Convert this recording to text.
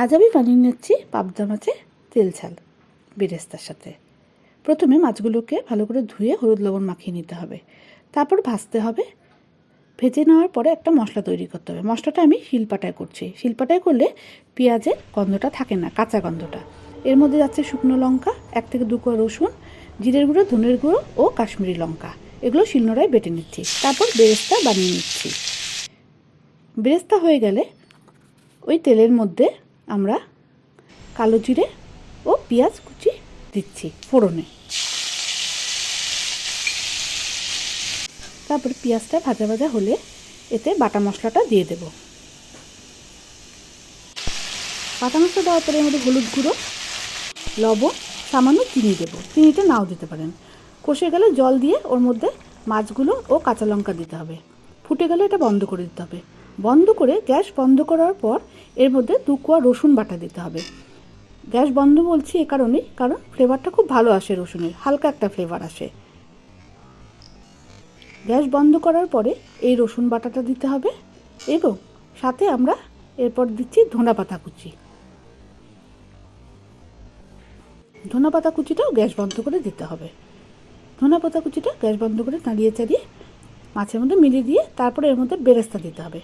আজ আমি বানিয়ে নিচ্ছি পাবদা মাছের তেল ঝাল বেরেস্তার সাথে। প্রথমে মাছগুলোকে ভালো করে ধুয়ে হলুদ লবণ মাখিয়ে নিতে হবে, তারপর ভাজতে হবে। ভেজে নেওয়ার পরে একটা মশলা তৈরি করতে হবে। মশলাটা আমি শিলপাটায় করছি। শিলপাটায় করলে পেঁয়াজের গন্ধটা থাকে না, কাঁচা গন্ধটা। এর মধ্যে যাচ্ছে শুকনো লঙ্কা, 1 থেকে 2 কোয়া রসুন, জিরের গুঁড়ো, ধনের গুঁড়ো ও কাশ্মীরি লঙ্কা। এগুলো শিলনোড়ায় বেটে নিচ্ছি। তারপর বেরেস্তা বানিয়ে নিচ্ছি। বেরেস্তা হয়ে গেলে ওই তেলের মধ্যে আমরা কালো জিরে ও পেঁয়াজ কুচি দিচ্ছি ফোড়নে। তারপরে পেঁয়াজটা ভাজা ভাজা হলে এতে বাটা মশলাটা দিয়ে দেব। বাটা মশলা দেওয়ার পরে এর মধ্যে হলুদ গুঁড়ো, লবণ, সামান্য চিনি দেবো। চিনিটা নাও দিতে পারেন। কষে গেলে জল দিয়ে ওর মধ্যে মাছগুলো ও কাঁচা লঙ্কা দিতে হবে। ফুটে গেলে এটা বন্ধ করে দিতে হবে। বন্ধ করে গ্যাস বন্ধ করার পর এর মধ্যে 2 কোয়া রসুন বাটা দিতে হবে। গ্যাস বন্ধ বলছি এ কারণেই, কারণ ফ্লেভারটা খুব ভালো আসে রসুনের, হালকা একটা ফ্লেভার আসে। গ্যাস বন্ধ করার পরে এই রসুন বাটাটা দিতে হবে এবং সাথে আমরা এরপর দিচ্ছি ধনেপাতা কুচি। ধনেপাতা কুচিটাও গ্যাস বন্ধ করে দিতে হবে। ধনেপাতা কুচিটা গ্যাস বন্ধ করে নাড়িয়ে চাড়িয়ে মাছের মধ্যে মিলিয়ে দিয়ে তারপরে এর মধ্যে বেরেস্তা দিতে হবে।